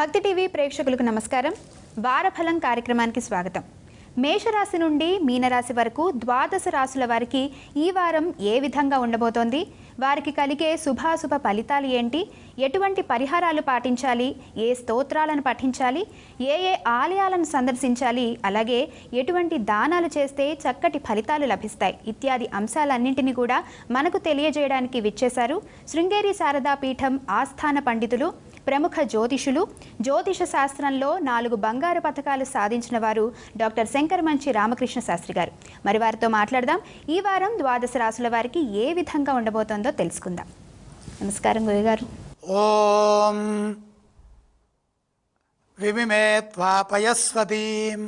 భక్తి టీవీ ప్రేక్షకులకు నమస్కారం. వారఫలం కార్యక్రమానికి స్వాగతం. మేషరాశి నుండి మీనరాశి వరకు ద్వాదశ రాశుల వారికి ఈ వారం ఏ విధంగా ఉండబోతోంది, వారికి కలిగే శుభాశుభ ఫలితాలు ఏంటి, ఎటువంటి పరిహారాలు పాటించాలి, ఏ స్తోత్రాలను పఠించాలి, ఏ ఆలయాలను సందర్శించాలి, అలాగే ఎటువంటి దానాలు చేస్తే చక్కటి ఫలితాలు లభిస్తాయి ఇత్యాది అంశాలన్నింటినీ కూడా మనకు తెలియజేయడానికి విచ్చేశారు శృంగేరి శారదా పీఠం ఆస్థాన పండితులు, ప్రముఖ జ్యోతిషులు, జ్యోతిష శాస్త్రంలో 4 బంగారు పథకాలు సాధించిన వారు డాక్టర్ శంకరమంచి రామకృష్ణ శాస్త్రి గారు. మరి వారితో మాట్లాడదాం. ఈ వారం ద్వాదశ రాశుల వారికి ఏ విధంగా ఉండబోతోందో తెలుసుకుందాం. నమస్కారం గురుగారు. ఓం విమిమే త్వాపయస్వతీం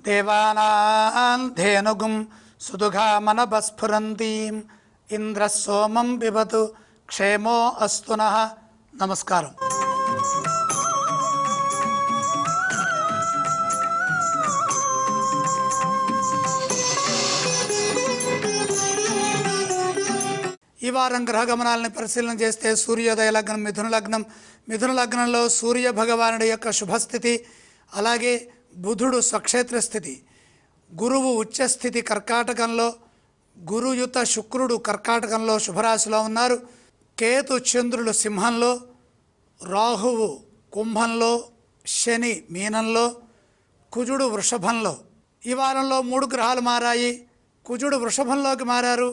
దేవానాం ధేనుగుం సుదుఘామనభస్ఫురంతీం ఇంద్ర సోమం పిబతు క్షేమో అస్తు నః. నమస్కారం. ఈ వారం గ్రహగమనాలని పరిశీలన చేస్తే సూర్యోదయ లగ్నం మిథున లగ్నంలో సూర్య భగవానుడి యొక్క శుభస్థితి, అలాగే బుధుడు స్వక్షేత్ర స్థితి, గురువు ఉచ్చస్థితి కర్కాటకంలో, గురుయుత శుక్రుడు కర్కాటకంలో శుభరాశిలో ఉన్నారు, కేతు చంద్రులు సింహంలో, రాహువు కుంభంలో, శని మీనంలో, కుజుడు వృషభంలో. ఈ వారంలో 3 గ్రహాలు మారాయి. కుజుడు వృషభంలోకి మారారు,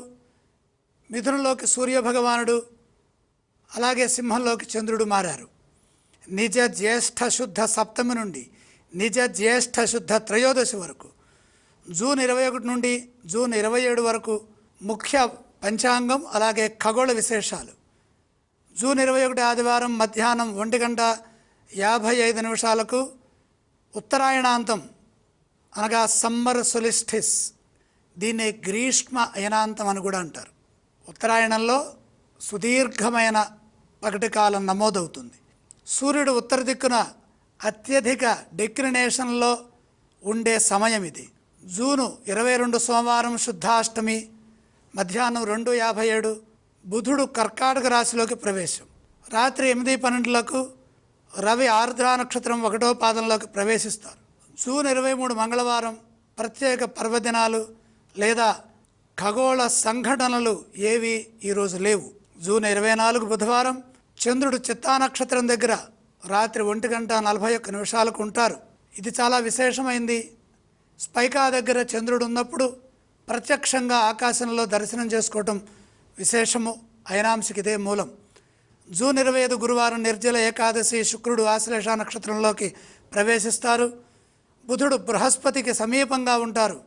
మిథునంలోకి సూర్యభగవానుడు, అలాగే సింహంలోకి చంద్రుడు మారారు. నిజ జ్యేష్ఠ శుద్ధ సప్తమి నుండి నిజ జ్యేష్ఠ శుద్ధ త్రయోదశి వరకు, జూన్ 21 నుండి జూన్ 27 వరకు ముఖ్య పంచాంగం, అలాగే ఖగోళ విశేషాలు. జూన్ 21 ఆదివారం మధ్యాహ్నం 1:55 ఉత్తరాయణాంతం అనగా సమ్మర్ సొలిస్టిస్, దీన్ని గ్రీష్మ అయనాంతం అని కూడా అంటారు. ఉత్తరాయణంలో సుదీర్ఘమైన పగటి కాలం నమోదవుతుంది. సూర్యుడు ఉత్తర దిక్కున అత్యధిక డిక్లినేషన్లో ఉండే సమయం ఇది. జూను 22 సోమవారం శుద్ధాష్టమి మధ్యాహ్నం 2:57 బుధుడు కర్కాటక రాశిలోకి ప్రవేశం. రాత్రి 8:12 రవి ఆర్ద్రా నక్షత్రం 1వ పాదంలోకి ప్రవేశిస్తారు. జూన్ 23 మంగళవారం ప్రత్యేక పర్వదినాలు లేదా ఖగోళ సంఘటనలు ఏవి ఈరోజు లేవు. జూన్ 24 బుధవారం చంద్రుడు చిత్తా నక్షత్రం దగ్గర రాత్రి 1:41 ఉంటారు. ఇది చాలా విశేషమైంది. స్పైకా దగ్గర చంద్రుడు ఉన్నప్పుడు ప్రత్యక్షంగా ఆకాశంలో దర్శనం చేసుకోవటం విశేషము. అయనాంశకి ఇదే మూలం. జూన్ 25 గురువారం నిర్జల ఏకాదశి, శుక్రుడు ఆశ్లేష నక్షత్రంలోకి ప్రవేశిస్తారు. బుధుడు బృహస్పతికి సమీపంగా ఉంటారు.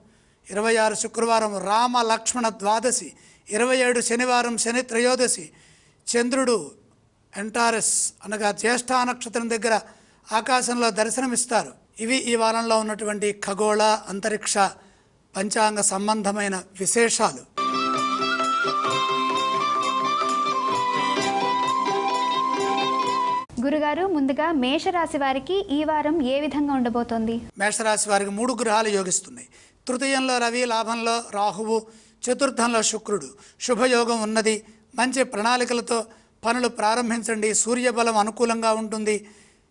26 శుక్రవారం రామ లక్ష్మణ ద్వాదశి, 27 శనివారం శని త్రయోదశి, చంద్రుడు ఎంటారస్ అనగా జ్యేష్ఠ నక్షత్రం దగ్గర ఆకాశంలో దర్శనమిస్తారు. ఇవి ఈ వారంలో ఉన్నటువంటి ఖగోళ అంతరిక్ష పంచాంగ సంబంధమైన విశేషాలు. గురుగారు, ముందుగా మేషరాశి వారికి ఈ వారం ఏ విధంగా ఉండబోతోంది? మేషరాశి వారికి 3 గ్రహాలు యోగిస్తున్నాయి. తృతీయంలో రవి, లాభంలో రాహువు, చతుర్థంలో శుక్రుడు. శుభయోగం ఉన్నది. మంచి ప్రణాళికలతో పనులు ప్రారంభించండి. సూర్యబలం అనుకూలంగా ఉంటుంది.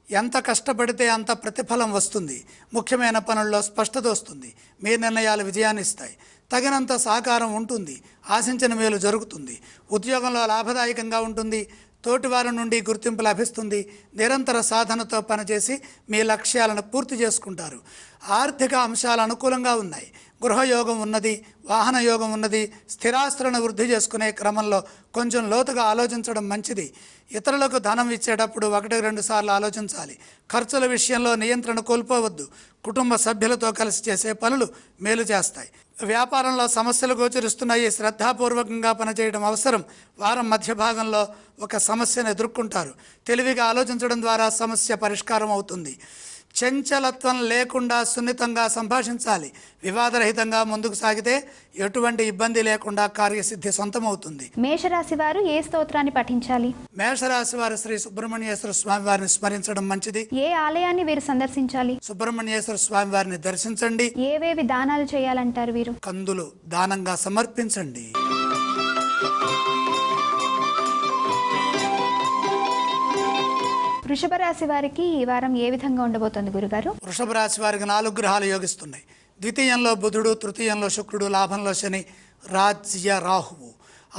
ఎంత కష్టపడితే అంత ప్రతిఫలం వస్తుంది. ముఖ్యమైన పనుల్లో స్పష్టత వస్తుంది. మీ నిర్ణయాలు విజయాన్ని ఇస్తాయి. తగినంత సహకారం ఉంటుంది. ఆశించిన మేలు జరుగుతుంది. ఉద్యోగంలో లాభదాయకంగా ఉంటుంది. తోటివారి నుండి గుర్తింపు లభిస్తుంది. నిరంతర సాధనతో పనిచేసి మీ లక్ష్యాలను పూర్తి చేసుకుంటారు. ఆర్థిక అంశాలు అనుకూలంగా ఉన్నాయి. గృహయోగం ఉన్నది, వాహన యోగం ఉన్నది. స్థిరాస్తులను వృద్ధి చేసుకునే క్రమంలో కొంచెం లోతుగా ఆలోచించడం మంచిది. ఇతరులకు ధనం ఇచ్చేటప్పుడు 1-2 సార్లు ఆలోచించాలి. ఖర్చుల విషయంలో నియంత్రణ కోల్పోవద్దు. కుటుంబ సభ్యులతో కలిసి చేసే పనులు మేలు చేస్తాయి. వ్యాపారంలో సమస్యలు గోచరిస్తున్నాయి. శ్రద్ధాపూర్వకంగా పనిచేయడం అవసరం. వారం మధ్య భాగంలో ఒక సమస్యను ఎదుర్కొంటారు. తెలివిగా ఆలోచించడం ద్వారా సమస్య పరిష్కారం అవుతుంది. చంచలత్వం లేకుండా సున్నితంగా సంభాషించాలి. వివాదరహితంగా ముందుకు సాగితే ఎటువంటి ఇబ్బంది లేకుండా కార్యసిద్ధి సొంతమవుతుంది. మేషరాశి వారు ఏ స్తోత్రాన్ని పఠించాలి? మేషరాశి వారు శ్రీ సుబ్రహ్మణ్యేశ్వర స్వామి వారిని స్మరించడం మంచిది. ఏ ఆలయాన్ని వీరు సందర్శించాలి? సుబ్రహ్మణ్యేశ్వర స్వామి వారిని దర్శించండి. ఏవేవి దానాలు చేయాలంటారు వీరు? కందులు దానంగా సమర్పించండి. వృషభ రాశి వారికి ఈ వారం ఏ విధంగా ఉండబోతోంది గురుగారు? వృషభ రాశి వారికి 4 గ్రహాలు యోగిస్తున్నాయి. ద్వితీయంలో బుధుడు, తృతీయంలో శుక్రుడు, లాభంలో శని, రాజ్య రాహువు.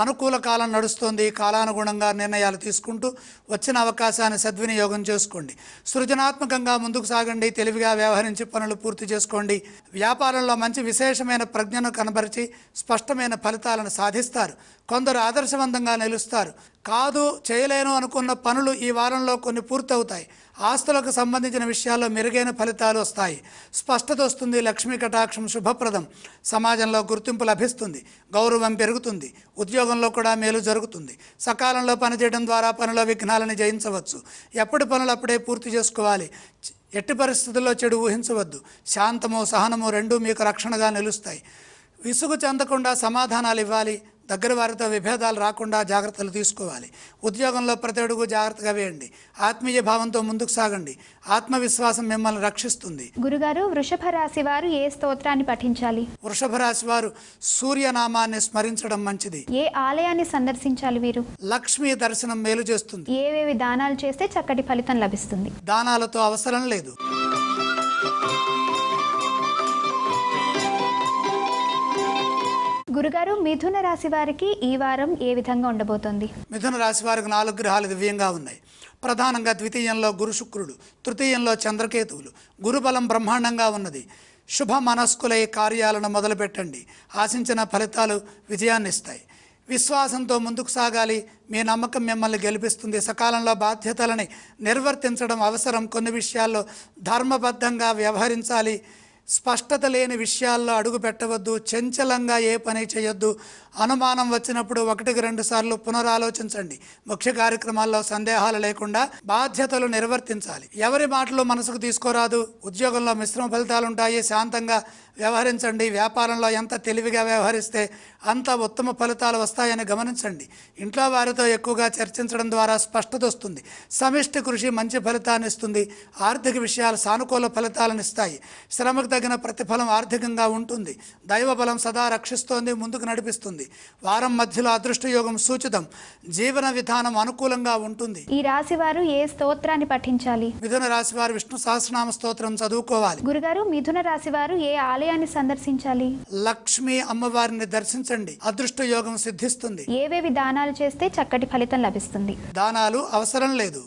అనుకూల కాలం నడుస్తోంది. కాలానుగుణంగా నిర్ణయాలు తీసుకుంటూ వచ్చిన అవకాశాన్ని సద్వినియోగం చేసుకోండి. సృజనాత్మకంగా ముందుకు సాగండి. తెలివిగా వ్యవహరించి పనులు పూర్తి చేసుకోండి. వ్యాపారంలో మంచి విశేషమైన ప్రజ్ఞను కనబరిచి స్పష్టమైన ఫలితాలను సాధిస్తారు. కొందరు ఆదర్శవంతంగా నిలుస్తారు. కాదు చేయలేను అనుకున్న పనులు ఈ వారంలో కొన్ని పూర్తవుతాయి. ఆస్తులకు సంబంధించిన విషయాల్లో మెరుగైన ఫలితాలు వస్తాయి. స్పష్టత వస్తుంది. లక్ష్మీ కటాక్షం శుభప్రదం. సమాజంలో గుర్తింపు లభిస్తుంది. గౌరవం పెరుగుతుంది. ఉద్యోగంలో కూడా మేలు జరుగుతుంది. సకాలంలో పనిచేయడం ద్వారా పనిలో విఘ్నాలను జయించవచ్చు. ఎప్పటి పనులు అప్పుడే పూర్తి చేసుకోవాలి. ఎట్టి పరిస్థితుల్లో చెడు ఊహించవద్దు. శాంతము సహనము రెండూ మీకు రక్షణగా నిలుస్తాయి. విసుగు చెందకుండా సమాధానాలు ఇవ్వాలి. దగ్గర వారితో విభేదాలు రాకుండా జాగ్రత్తలు తీసుకోవాలి. ఉద్యోగంలో ప్రతి అడుగు జాగ్రత్తగా వేయండి. ఆత్మీయ భావంతో ముందుకు సాగండి. ఆత్మవిశ్వాసం మిమ్మల్ని రక్షిస్తుంది. గురుగారు, వృషభ రాశి వారు ఏ స్తోత్రాన్ని పఠించాలి? వృషభ రాశి వారు సూర్యనామాన్ని స్మరించడం మంచిది. ఏ ఆలయాన్ని సందర్శించాలి వీరు? లక్ష్మీ దర్శనం మేలు చేస్తుంది. ఏవేవి దానాలు చేస్తే చక్కటి ఫలితం లభిస్తుంది? దానాలతో అవసరం లేదు. గురుగారు, మిథున రాశి వారికి ఈ వారం ఏ విధంగా ఉండబోతోంది? మిథున రాశి వారికి 4 గ్రహాలు దివ్యంగా ఉన్నాయి. ప్రధానంగా ద్వితీయంలో గురు శుక్రుడు, తృతీయంలో చంద్రకేతువులు. గురుబలం బ్రహ్మాండంగా ఉన్నది. శుభ మనస్కులై కార్యాలను మొదలుపెట్టండి. ఆశించిన ఫలితాలు విజయాన్ని ఇస్తాయి. విశ్వాసంతో ముందుకు సాగాలి. మీ నమ్మకం మిమ్మల్ని గెలిపిస్తుంది. సకాలంలో బాధ్యతలని నిర్వర్తించడం అవసరం. కొన్ని విషయాల్లో ధర్మబద్ధంగా వ్యవహరించాలి. స్పష్టత లేని విషయాల్లో అడుగు పెట్టవద్దు. చంచలంగా ఏ పని చేయొద్దు. అనుమానం వచ్చినప్పుడు 1-2 సార్లు పునరాలోచించండి. ముఖ్య కార్యక్రమాల్లో సందేహాలు లేకుండా బాధ్యతలు నిర్వర్తించాలి. ఎవరి మాటలు మనసుకు తీసుకోరాదు. ఉద్యోగంలో మిశ్రమ ఫలితాలు ఉంటాయి. శాంతంగా వ్యవహరించండి. వ్యాపారంలో ఎంత తెలివిగా వ్యవహరిస్తే అంత ఉత్తమ ఫలితాలు వస్తాయని గమనించండి. ఇంట్లో వారితో ఎక్కువగా చర్చించడం ద్వారా స్పష్టత వస్తుంది. సమిష్టి కృషి మంచి ఫలితాన్ని ఇస్తుంది. ఆర్థిక విషయాలు సానుకూల ఫలితాలను ఇస్తాయి. శ్రమకు తగిన ప్రతిఫలం ఆర్థికంగా ఉంటుంది. దైవబలం సదా రక్షిస్తోంది, ముందుకు నడిపిస్తుంది. వారం మధ్యలో అదృష్టయోగం సూచితం. జీవన విధానం అనుకూలంగా ఉంటుంది. ఈ రాశి వారు ఏ స్తోత్రాన్ని పఠించాలి? మిథున రాశి వారు విష్ణు సహస్రనామ స్తోత్రం చదువుకోవాలి. గురుగారు, మిథున రాశి వారు ఏ ఆలయాన్ని సందర్శించాలి? లక్ష్మీ అమ్మవారిని దర్శించండి. అదృష్ట యోగం సిద్ధిస్తుంది. ఏవేవి దానాలు చేస్తే చక్కటి ఫలితం లభిస్తుంది? దానాలు అవసరం లేదు.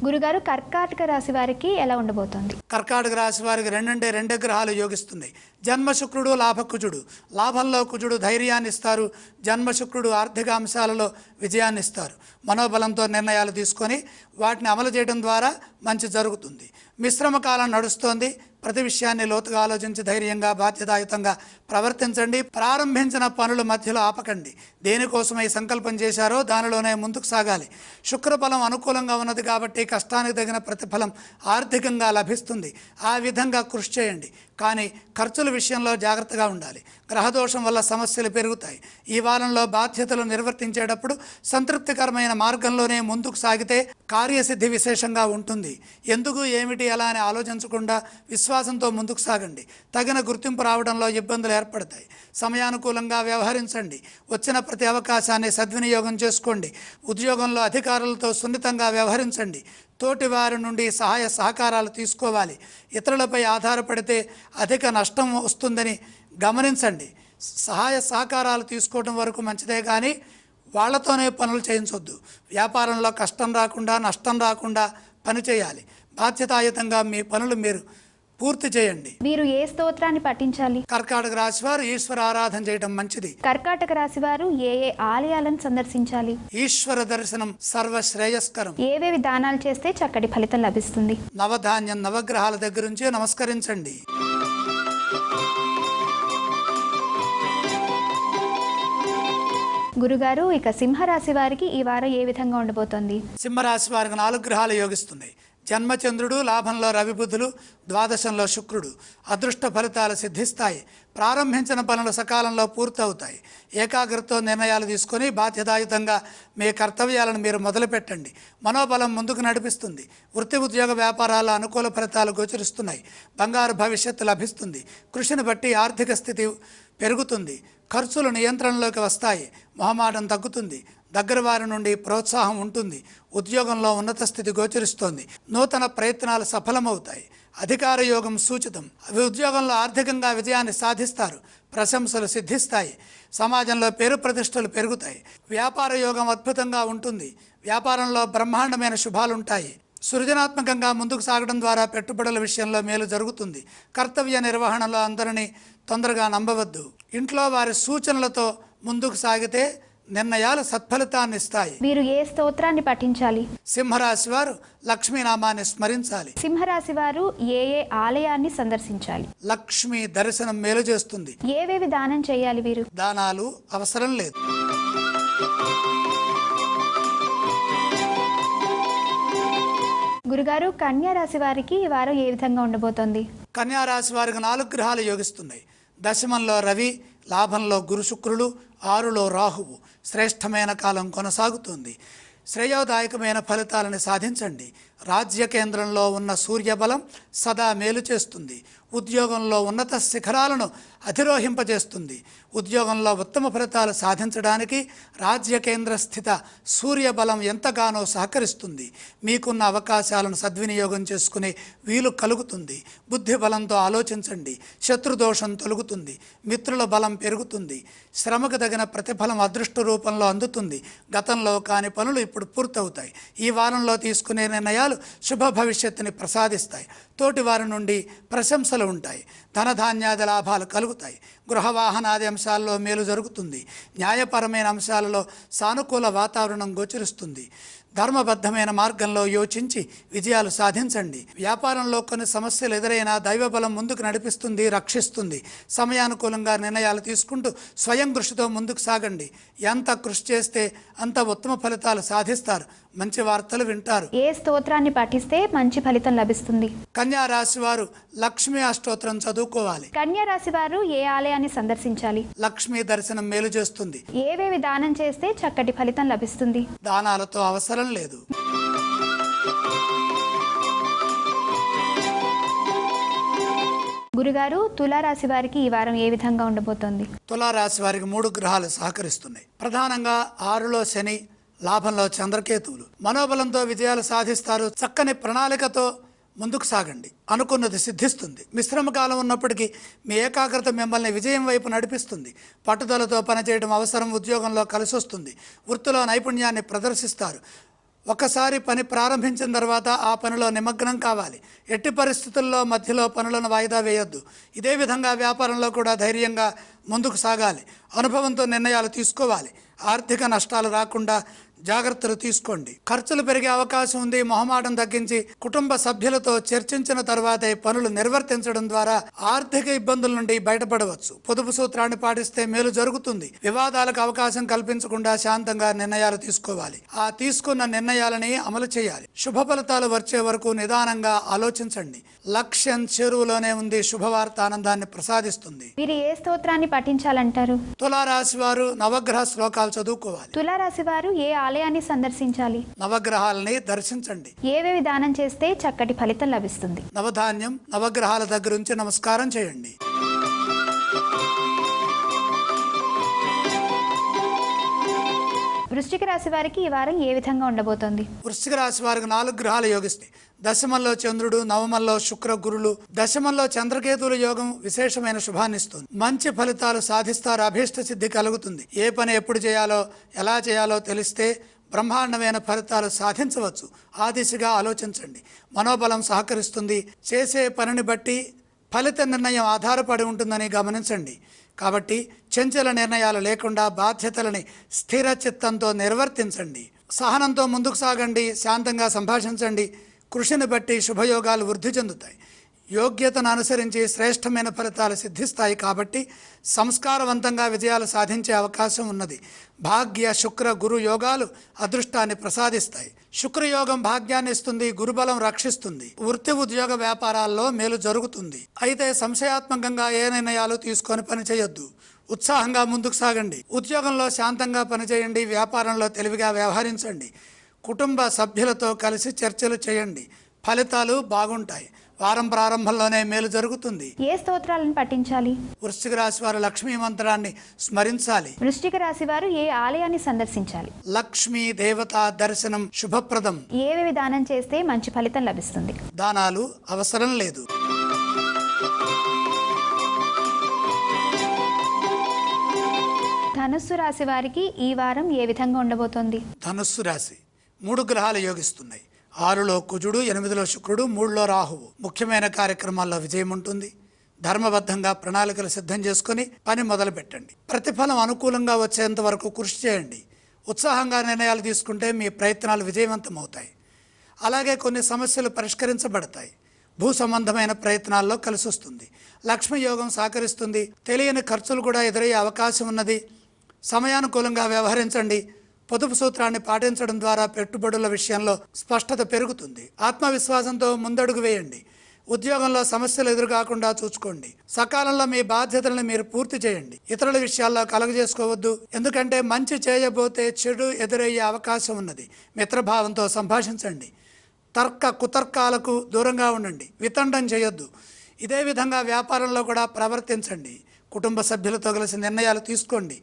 గురుగారు, కర్కాటక రాశి వారికి ఎలా ఉండబోతోంది? కర్కాటక రాశి వారికి 2 గ్రహాలు యోగిస్తున్నాయి. జన్మ శుక్రుడు, లాభకుజుడు. లాభంలో కుజుడు ధైర్యాన్ని ఇస్తారు. జన్మ శుక్రుడు ఆర్థిక అంశాలలో విజయాన్ని ఇస్తారు. మనోబలంతో నిర్ణయాలు తీసుకొని వాటిని అమలు చేయడం ద్వారా మంచి జరుగుతుంది. మిశ్రమ కాలం నడుస్తోంది. ప్రతి విషయాన్ని లోతుగా ఆలోచించి ధైర్యంగా బాధ్యతాయుతంగా ప్రవర్తించండి. ప్రారంభించిన పనులు మధ్యలో ఆపకండి. దేనికోసమై సంకల్పం చేశారో దానిలోనే ముందుకు సాగాలి. శుక్రబలం అనుకూలంగా ఉన్నది కాబట్టి కష్టానికి తగిన ప్రతిఫలం ఆర్థికంగా లభిస్తుంది. ఆ విధంగా కృషి చేయండి. కానీ ఖర్చుల విషయంలో జాగ్రత్తగా ఉండాలి. గ్రహదోషం వల్ల సమస్యలు పెరుగుతాయి. ఈ వారంలో బాధ్యతలు నిర్వర్తించేటప్పుడు సంతృప్తికరమైన మార్గంలోనే ముందుకు సాగితే కార్యసిద్ధి విశేషంగా ఉంటుంది. ఎందుకు ఏమిటి ఎలా అని ఆలోచించకుండా విశ్వాసంతో ముందుకు సాగండి. తగిన గుర్తింపు రావడంలో ఇబ్బందులు ఏర్పడతాయి. సమయానుకూలంగా వ్యవహరించండి. వచ్చిన ప్రతి అవకాశాన్ని సద్వినియోగం చేసుకోండి. ఉద్యోగంలో అధికారులతో సున్నితంగా వ్యవహరించండి. తోటి వారి నుండి సహాయ సహకారాలు తీసుకోవాలి. ఇతరులపై ఆధారపడితే అధిక నష్టం వస్తుందని గమనించండి. సహాయ సహకారాలు తీసుకోవడం వరకు మంచిదే, కానీ వాళ్ళతోనే పనులు చేయించొద్దు. వ్యాపారంలో కష్టం రాకుండా నష్టం రాకుండా పనిచేయాలి. బాధ్యతాయుతంగా మీ పనులు మీరు పూర్తి చేయండి. వీరు ఏ స్తోత్రాన్ని పఠించాలి? కర్కాటక రాశి వారు ఈశ్వర ఆరాధన చేయడం మంచిది. కర్కాటక రాశి వారు ఏ ఏ ఆలయాలను సందర్శించాలి? ఈశ్వర దర్శనం సర్వశ్రేయస్కరం. ఏవేవి దానాలు చేస్తే చక్కటి ఫలితం లభిస్తుంది? నవధాన్యం నవగ్రహాల దగ్గర నుంచి నమస్కరించండి. గురుగారు, ఇక సింహరాశి వారికి ఈ వారం ఏ విధంగా ఉండబోతోంది? సింహరాశి వారికి 4 గ్రహాలు యోగిస్తున్నాయి. జన్మచంద్రుడు, లాభంలో రవి బుధులు, ద్వాదశంలో శుక్రుడు. అదృష్ట ఫలితాలు సిద్ధిస్తాయి. ప్రారంభించిన పనులు సకాలంలో పూర్తవుతాయి. ఏకాగ్రతతో నిర్ణయాలు తీసుకొని బాధ్యతాయుతంగా మీ కర్తవ్యాలను మీరు మొదలుపెట్టండి. మనోబలం ముందుకు నడిపిస్తుంది. వృత్తి, ఉద్యోగ, వ్యాపారాల అనుకూల ఫలితాలు గోచరిస్తున్నాయి. బంగారు భవిష్యత్తు లభిస్తుంది. కృషిని బట్టి ఆర్థిక స్థితి పెరుగుతుంది. ఖర్చులు నియంత్రణలోకి వస్తాయి. మొహమాటం తగ్గుతుంది. దగ్గర వారి నుండి ప్రోత్సాహం ఉంటుంది. ఉద్యోగంలో ఉన్నత స్థితి గోచరిస్తోంది. నూతన ప్రయత్నాలు సఫలమవుతాయి. అధికార యోగం సూచితం. అవి ఉద్యోగంలో ఆర్థికంగా విజయాన్ని సాధిస్తారు. ప్రశంసలు సిద్ధిస్తాయి. సమాజంలో పేరు ప్రతిష్టలు పెరుగుతాయి. వ్యాపార యోగం అద్భుతంగా ఉంటుంది. వ్యాపారంలో బ్రహ్మాండమైన శుభాలుంటాయి. సృజనాత్మకంగా ముందుకు సాగడం ద్వారా పెట్టుబడుల విషయంలో మేలు జరుగుతుంది. కర్తవ్య నిర్వహణలో అందరినీ తొందరగా నమ్మవద్దు. ఇంట్లో వారి సూచనలతో ముందుకు సాగితే నిర్ణయాలు సత్ఫలితాన్ని ఇస్తాయి. వీరు ఏ స్తోత్రాన్ని పఠించాలి? సింహరాశి వారు లక్ష్మీనామాన్ని స్మరించాలి. సింహరాశి వారు ఏ ఆలయాన్ని సందర్శించాలి? లక్ష్మీ దర్శనం మేలు చేస్తుంది. ఏవేవి దానం చేయాలి వీరు? దానాలు అవసరం లేదు. గురుగారు, కన్యా రాశి వారికి ఈ వారం ఏ విధంగా ఉండబోతోంది? కన్యా రాశి వారికి 4 గ్రహాలు యోగిస్తున్నాయి. దశమంలో రవి, లాభంలో గురు శుక్రులు, 6లో రాహువు. శ్రేష్టమైన కాలం కొనసాగుతుంది. శ్రేయోదాయకమైన ఫలితాలను సాధించండి. రాజ్య కేంద్రంలో ఉన్న సూర్యబలం సదా మేలు చేస్తుంది. ఉద్యోగంలో ఉన్నత శిఖరాలను అధిరోహింపజేస్తుంది. ఉద్యోగంలో ఉత్తమ ఫలితాలు సాధించడానికి రాజ్య కేంద్ర స్థిత సూర్యబలం ఎంతగానో సహకరిస్తుంది. మీకున్న అవకాశాలను సద్వినియోగం చేసుకునే వీలు కలుగుతుంది. బుద్ధి బలంతో ఆలోచించండి. శత్రుదోషం తొలగుతుంది. మిత్రుల బలం పెరుగుతుంది. శ్రమకు తగిన ప్రతిఫలం అదృష్ట రూపంలో అందుతుంది. గతంలో కాని పనులు ఇప్పుడు పూర్తవుతాయి. ఈ వారంలో తీసుకునే నిర్ణయాలు శుభ భవిష్యత్తుని ప్రసాదిస్తాయి. తోటి వారి నుండి ప్రశంసలు ఉంటాయి. ధనధాన్యాది లాభాలు కలుగుతాయి. గృహ వాహనాది అంశాల్లో మేలు జరుగుతుంది. న్యాయపరమైన అంశాలలో సానుకూల వాతావరణం గోచరిస్తుంది. ధర్మబద్ధమైన మార్గంలో యోచించి విజయాలు సాధించండి. వ్యాపారంలో కొన్ని సమస్యలు ఎదురైనా దైవబలం ముందుకు నడిపిస్తుంది, రక్షిస్తుంది. సమయానుకూలంగా నిర్ణయాలు తీసుకుంటూ స్వయం కృషితో ముందుకు సాగండి. ఎంత కృషి చేస్తే అంత ఉత్తమ ఫలితాలు సాధిస్తారు. మంచి వార్తలు వింటారు. ఏ స్తోత్రాన్ని పఠిస్తే మంచి ఫలితం లభిస్తుంది? కన్యా రాశి వారు లక్ష్మీ అష్టోత్తరం చదువుకోవాలి. కన్యా రాశి వారు ఏ ఆలయాన్ని సందర్శించాలి? లక్ష్మీ దర్శనం మేలు చేస్తుంది. ఏవేవి దానం చేస్తే చక్కటి ఫలితం లభిస్తుంది? దానాలతో అవసరం లేదు. గురుగారు, తులారాశి వారికి ఈ వారం ఏ విధంగా ఉండబోతోంది? తులారాశి వారికి 3 గ్రహాలు సహకరిస్తున్నాయి. ప్రధానంగా 6లో శని, లాభంలో చంద్రకేతువులు. మనోబలంతో విజయాలు సాధిస్తారు. చక్కని ప్రణాళికతో ముందుకు సాగండి. అనుకున్నది సిద్ధిస్తుంది. మిశ్రమ కాలం ఉన్నప్పటికీ మీ ఏకాగ్రత మిమ్మల్ని విజయం వైపు నడిపిస్తుంది. పట్టుదలతో పనిచేయడం అవసరం. ఉద్యోగంలో కలిసి వస్తుంది. వృత్తిలో నైపుణ్యాన్ని ప్రదర్శిస్తారు. ఒకసారి పని ప్రారంభించిన తర్వాత ఆ పనిలో నిమగ్నం కావాలి. ఎట్టి పరిస్థితుల్లో మధ్యలో పనులను వాయిదా వేయొద్దు. ఇదే విధంగా వ్యాపారంలో కూడా ధైర్యంగా ముందుకు సాగాలి. అనుభవంతో నిర్ణయాలు తీసుకోవాలి. ఆర్థిక నష్టాలు రాకుండా జాగ్రత్తలు తీసుకోండి. ఖర్చులు పెరిగే అవకాశం ఉంది. మొహమాటం తగ్గించి కుటుంబ సభ్యులతో చర్చించిన తర్వాతే పనులు నిర్వర్తించడం ద్వారా ఆర్థిక ఇబ్బందుల నుండి బయటపడవచ్చు. పొదుపు సూత్రాన్ని పాటిస్తే మేలు జరుగుతుంది. వివాదాలకు అవకాశం కల్పించకుండా శాంతంగా నిర్ణయాలు తీసుకోవాలి. ఆ తీసుకున్న నిర్ణయాలని అమలు చేయాలి. శుభ ఫలితాలు వచ్చే వరకు నిదానంగా ఆలోచించండి. లక్ష్యం చెరువులోనే ఉంది. శుభవార్త ఆనందాన్ని ప్రసాదిస్తుంది. మీరు ఏ స్తోత్రాన్ని పఠించాలంటారు? తులారాశి వారు నవగ్రహ శ్లోకాలు చదువుకోవాలి. తులారాశి వారు ఏ ఆలయాన్ని సందర్శించాలి? నవగ్రహాలని దర్శించండి. ఏవేవి దానం చేస్తే చక్కటి ఫలితం లభిస్తుంది? నవధాన్యం నవగ్రహాల దగ్గర నుంచి నమస్కారం చేయండి. వృశ్చిక రాశి వారికి ఈ వారం ఏ విధంగా ఉండబోతోంది? వృశ్చిక రాశి వారికి 4 గ్రహాలు యోగిస్తాయి. దశమంలో చంద్రుడు, నవమంలో శుక్ర గురులు. దశమంలో చంద్రకేతువుల యోగం విశేషమైన శుభాన్ని ఇస్తుంది. మంచి ఫలితాలు సాధిస్తారు. అభీష్ట సిద్ధి కలుగుతుంది. ఏ పని ఎప్పుడు చేయాలో, ఎలా చేయాలో తెలిస్తే బ్రహ్మాండమైన ఫలితాలు సాధించవచ్చు. ఆ దిశగా ఆలోచించండి. మనోబలం సహకరిస్తుంది. చేసే పనిని బట్టి ఫలిత నిర్ణయం ఆధారపడి ఉంటుందని గమనించండి. కాబట్టి చంచల నిర్ణయాలు లేకుండా బాధ్యతలని స్థిర చిత్తంతో నిర్వర్తించండి. సహనంతో ముందుకు సాగండి. శాంతంగా సంభాషించండి. కృషిని బట్టి శుభయోగాలు వృద్ధి చెందుతాయి. యోగ్యతను అనుసరించి శ్రేష్టమైన ఫలితాలు సిద్ధిస్తాయి కాబట్టి సంస్కారవంతంగా విజయాలు సాధించే అవకాశం ఉన్నది. భాగ్య శుక్ర గురు యోగాలు అదృష్టాన్ని ప్రసాదిస్తాయి. శుక్రయోగం భాగ్యాన్ని ఇస్తుంది, గురుబలం రక్షిస్తుంది. వృత్తి ఉద్యోగ వ్యాపారాల్లో మేలు జరుగుతుంది. అయితే సంశయాత్మకంగా ఏ నిర్ణయాలు తీసుకొని పని చేయొద్దు. ఉత్సాహంగా ముందుకు సాగండి. ఉద్యోగంలో శాంతంగా పనిచేయండి. వ్యాపారంలో తెలివిగా వ్యవహరించండి. కుటుంబ సభ్యులతో కలిసి చర్చలు చేయండి. ఫలితాలు బాగుంటాయి. వారం ప్రారంభంలోనే మేలు జరుగుతుంది. ఏ స్తోత్రాలను పఠించాలి? వృశ్చిక రాశి వారు లక్ష్మీ మంత్రాన్ని స్మరించాలి. వృశ్చిక రాశి వారు ఏ ఆలయాన్ని సందర్శించాలి? లక్ష్మీ దేవతా దర్శనం శుభప్రదం. ఏ విధానం చేస్తే మంచి ఫలితం లభిస్తుంది? దానాలు అవసరం లేదు. ధనుస్సు రాశి వారికి ఈ వారం ఏ విధంగా ఉండబోతోంది? ధనుస్సు రాశి 3 గ్రహాలు యోగిస్తున్నాయి. 6లో కుజుడు, 8లో శుక్రుడు, 3లో రాహువు. ముఖ్యమైన కార్యక్రమాల్లో విజయం ఉంటుంది. ధర్మబద్ధంగా ప్రణాళికలు సిద్ధం చేసుకుని పని మొదలు పెట్టండి. ప్రతిఫలం అనుకూలంగా వచ్చేంత వరకు కృషి చేయండి. ఉత్సాహంగా నిర్ణయాలు తీసుకుంటే మీ ప్రయత్నాలు విజయవంతమవుతాయి. అలాగే కొన్ని సమస్యలు పరిష్కరించబడతాయి. భూ సంబంధమైన ప్రయత్నాల్లో కలిసి వస్తుంది. లక్ష్మీ యోగం సహకరిస్తుంది. తెలియని ఖర్చులు కూడా ఎదురయ్యే అవకాశం ఉన్నది. సమయానుకూలంగా వ్యవహరించండి. పొదుపు సూత్రాన్ని పాటించడం ద్వారా పెట్టుబడుల విషయంలో స్పష్టత పెరుగుతుంది. ఆత్మవిశ్వాసంతో ముందడుగు వేయండి. ఉద్యోగంలో సమస్యలు ఎదురుకాకుండా చూసుకోండి. సకాలంలో మీ బాధ్యతలను మీరు పూర్తి చేయండి. ఇతరుల విషయాల్లో కలగజేసుకోవద్దు. ఎందుకంటే మంచి చేయబోతే చెడు ఎదురయ్యే అవకాశం ఉన్నది. మిత్రభావంతో సంభాషించండి. కుతర్కాలకు దూరంగా ఉండండి. వితండం చేయొద్దు. ఇదే విధంగా వ్యాపారంలో కూడా ప్రవర్తించండి. కుటుంబ సభ్యులతో కలిసి నిర్ణయాలు తీసుకోండి.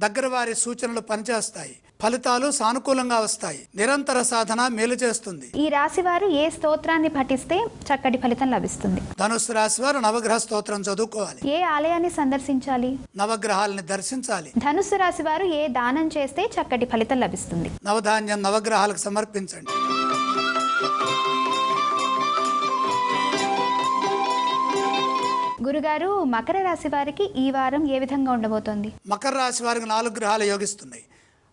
దగ్గర వారి సూచనలు పనిచేస్తాయి. ఫలితాలు సానుకూలంగా వస్తాయి. నిరంతర సాధన మేలు చేస్తుంది. ఈ రాశి వారు ఏ స్తోత్రాన్ని పఠిస్తే చక్కటి ఫలితం లభిస్తుంది? ధనుస్సు రాశి వారు నవగ్రహ స్తోత్రం చదువుకోవాలి. ఏ ఆలయాన్ని సందర్శించాలి? నవగ్రహాలని దర్శించాలి. ధనుస్సు రాశి వారు ఏ దానం చేస్తే చక్కటి ఫలితం లభిస్తుంది? నవధాన్యం నవగ్రహాలకు సమర్పించండి. గురుగారు, మకర రాశి వారికి ఈ వారం ఏ విధంగా ఉండబోతోంది? మకర రాశి వారికి 4 గ్రహాలు యోగిస్తున్నాయి.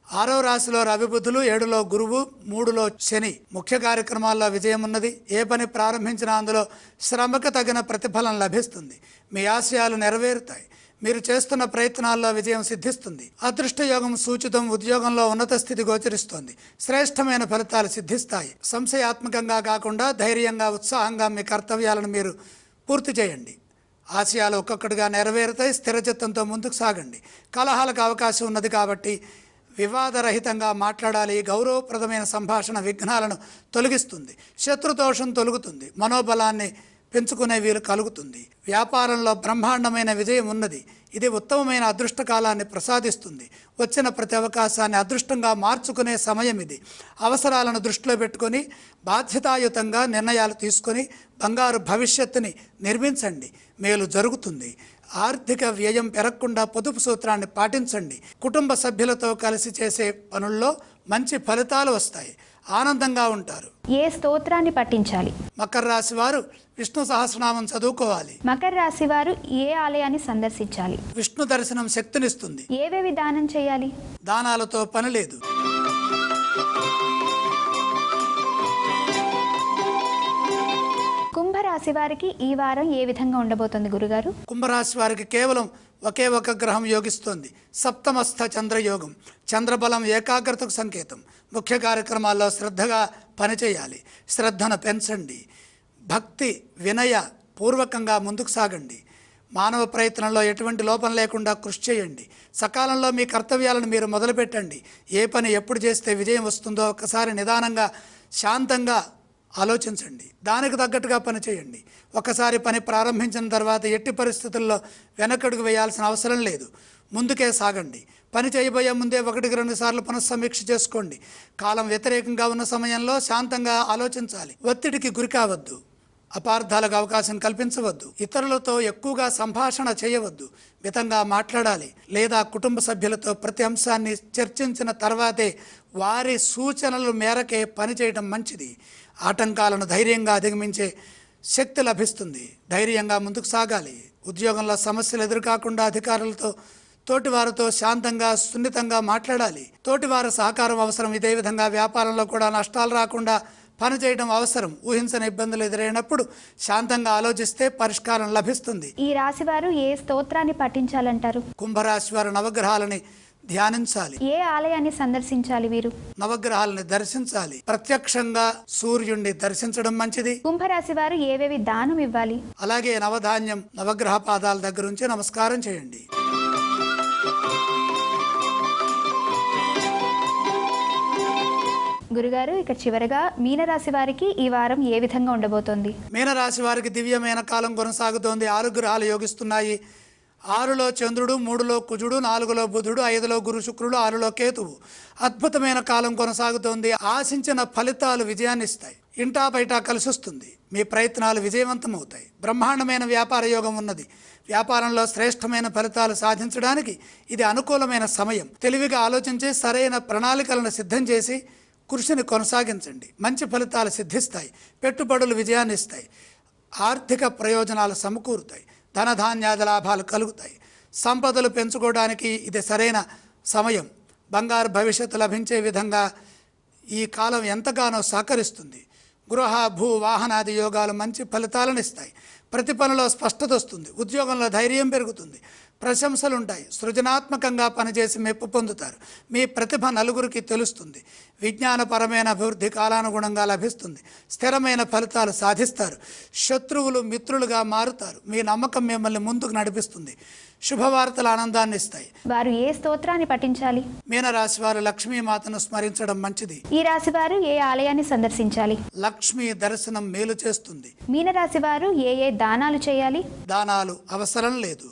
6వ రాశిలో రవి బుధులు, 7లో గురువు, 3లో శని. ముఖ్య కార్యక్రమాల్లో విజయం ఉన్నది. ఏ పని ప్రారంభించినా అందులో శ్రమకు తగిన ప్రతిఫలం లభిస్తుంది. మీ ఆశయాలు నెరవేరుతాయి. మీరు చేస్తున్న ప్రయత్నాల్లో విజయం సిద్ధిస్తుంది. అదృష్ట యోగం సూచితం. ఉద్యోగంలో ఉన్నత స్థితి గోచరిస్తోంది. శ్రేష్టమైన ఫలితాలు సిద్ధిస్తాయి. సంశయాత్మకంగా కాకుండా ధైర్యంగా, ఉత్సాహంగా మీ కర్తవ్యాలను మీరు పూర్తి చేయండి. ఆశయాలు ఒక్కొక్కటిగా నెరవేరుతాయి. స్థిరచిత్తంతో ముందుకు సాగండి. కలహాలకు అవకాశం ఉన్నది కాబట్టి వివాదరహితంగా మాట్లాడాలి. గౌరవప్రదమైన సంభాషణ విఘ్నాలను తొలగిస్తుంది. శత్రుదోషం తొలగుతుంది. మనోబలాన్ని పెంచుకునే వీలు కలుగుతుంది. వ్యాపారంలో బ్రహ్మాండమైన విజయం ఉన్నది. ఇది ఉత్తమమైన అదృష్టకాలాన్ని ప్రసాదిస్తుంది. వచ్చిన ప్రతి అవకాశాన్ని అదృష్టంగా మార్చుకునే సమయం ఇది. అవసరాలను దృష్టిలో పెట్టుకొని బాధ్యతాయుతంగా నిర్ణయాలు తీసుకొని బంగారు భవిష్యత్తుని నిర్మించండి. మేలు జరుగుతుంది. ఆర్థిక వ్యయం పెరగకుండా పొదుపు సూత్రాన్ని పాటించండి. కుటుంబ సభ్యులతో కలిసి చేసే పనుల్లో మంచి ఫలితాలు వస్తాయి. ఆనందంగా ఉంటారు. ఏ స్తోత్రాన్ని పఠించాలి? మకర రాశి వారు విష్ణు సహస్రనామం చదువుకోవాలి. మకర రాశి వారు ఏ ఆలయాన్ని సందర్శించాలి? విష్ణు దర్శనం శక్తినిస్తుంది. ఏవేవి దానం చేయాలి? దానాలతో పని లేదు. కుంభరాశి వారికి ఈ వారం ఏ విధంగా ఉండబోతోంది గురుగారు? కుంభరాశి వారికి కేవలం ఒకే ఒక గ్రహం యోగిస్తోంది. సప్తమస్థ చంద్రయోగం. చంద్రబలం ఏకాగ్రతకు సంకేతం. ముఖ్య కార్యక్రమాల్లో శ్రద్ధగా పనిచేయాలి. శ్రద్ధను పెంచండి. భక్తి వినయ పూర్వకంగా ముందుకు సాగండి. మానవ ప్రయత్నంలో ఎటువంటి లోపం లేకుండా కృషి చేయండి. సకాలంలో మీ కర్తవ్యాలను మీరు మొదలుపెట్టండి. ఏ పని ఎప్పుడు చేస్తే విజయం వస్తుందో ఒకసారి నిదానంగా శాంతంగా ఆలోచించండి. దానికి తగ్గట్టుగా పని చేయండి. ఒకసారి పని ప్రారంభించిన తర్వాత ఎట్టి పరిస్థితుల్లో వెనకడుగు వేయాల్సిన అవసరం లేదు. ముందుకే సాగండి. పని చేయబోయే ముందే 1-2 సార్లు పునఃసమీక్ష చేసుకోండి. కాలం వ్యతిరేకంగా ఉన్న సమయంలో శాంతంగా ఆలోచించాలి. ఒత్తిడికి గురి కావద్దు. అపార్థాలకు అవకాశం కల్పించవద్దు. ఇతరులతో ఎక్కువగా సంభాషణ చేయవద్దు. మితంగా మాట్లాడాలి. లేదా కుటుంబ సభ్యులతో ప్రతి అంశాన్ని చర్చించిన తర్వాతే వారి సూచనల మేరకే పనిచేయడం మంచిది. ఆటంకాలను ధైర్యంగా అధిగమించే శక్తి లభిస్తుంది. ధైర్యంగా ముందుకు సాగాలి. ఉద్యోగంలో సమస్యలు ఎదురుకాకుండా అధికారులతో తోటివారితో శాంతంగా సున్నితంగా మాట్లాడాలి. తోటివారి సహకారం అవసరం. ఇదే విధంగా వ్యాపారంలో కూడా నష్టాలు రాకుండా పని చేయడం అవసరం. ఊహించని ఇబ్బందులు ఎదురైనప్పుడు శాంతంగా ఆలోచిస్తే పరిష్కారం లభిస్తుంది. ఈ రాశి వారు ఏ స్తోత్రాన్ని పఠించాలంటారు? కుంభరాశి వారు నవగ్రహాలని ధ్యానించాలి. ఏ ఆలయాన్ని సందర్శించాలి వీరు? నవగ్రహాలని దర్శించాలి. ప్రత్యక్షంగా సూర్యుడిని దర్శించడం మంచిది. కుంభరాశి వారు ఏవేవి దానం ఇవ్వాలి? అలాగే నవధాన్యం నవగ్రహ పాదాల దగ్గర ఉంచి నమస్కారం చేయండి. గురుగారు, ఇక చివరగా మీనరాశి వారికి ఈ వారం ఏ విధంగా ఉండబోతోంది? మీనరాశి వారికి దివ్యమైన కాలం కొనసాగుతోంది. 6 గ్రహాలు యోగిస్తున్నాయి. 6లో చంద్రుడు, 3లో కుజుడు, 4లో బుధుడు, 5లో గురు శుక్రుడు, 6లో కేతువు. అద్భుతమైన కాలం కొనసాగుతోంది. ఆశించిన ఫలితాలు విజయాన్ని ఇస్తాయి. ఇంటా బయట కలిసి వస్తుంది. మీ ప్రయత్నాలు విజయవంతమవుతాయి. బ్రహ్మాండమైన వ్యాపార యోగం ఉన్నది. వ్యాపారంలో శ్రేష్టమైన ఫలితాలు సాధించడానికి ఇది అనుకూలమైన సమయం. తెలివిగా ఆలోచించి సరైన ప్రణాళికలను సిద్ధం చేసి కృషిని కొనసాగించండి. మంచి ఫలితాలు సిద్ధిస్తాయి. పెట్టుబడులు విజయాన్ని ఇస్తాయి. ఆర్థిక ప్రయోజనాలు సమకూరుతాయి. ధనధాన్యాది లాభాలు కలుగుతాయి. సంపదలు పెంచుకోవడానికి ఇది సరైన సమయం. బంగారు భవిష్యత్తు లభించే విధంగా ఈ కాలం ఎంతగానో సహకరిస్తుంది. గృహ భూ వాహనాది యోగాలు మంచి ఫలితాలను ఇస్తాయి. ప్రతి పనిలో స్పష్టత వస్తుంది. ఉద్యోగంలో ధైర్యం పెరుగుతుంది. ప్రశంసలుంటాయి. సృజనాత్మకంగా పనిచేసి మెప్పు పొందుతారు. మీ ప్రతిభ నలుగురికి తెలుస్తుంది. విజ్ఞానపరమైన అభివృద్ధి కాలానుగుణంగా లభిస్తుంది. స్థిరమైన ఫలితాలు సాధిస్తారు. శత్రువులు మిత్రులుగా మారుతారు. మీ నమ్మకం మిమ్మల్ని ముందుకు నడిపిస్తుంది. శుభవార్తలు ఆనందాన్ని ఇస్తాయి. వారు ఏ స్తోత్రాన్ని పఠించాలి? మీనరాశి వారు లక్ష్మీమాతను స్మరించడం మంచిది. ఈ రాశి వారు ఏ ఆలయాన్ని సందర్శించాలి? లక్ష్మీ దర్శనం మేలు చేస్తుంది. మీనరాశి వారు ఏ దానాలు చేయాలి? దానాలు అవసరం లేదు.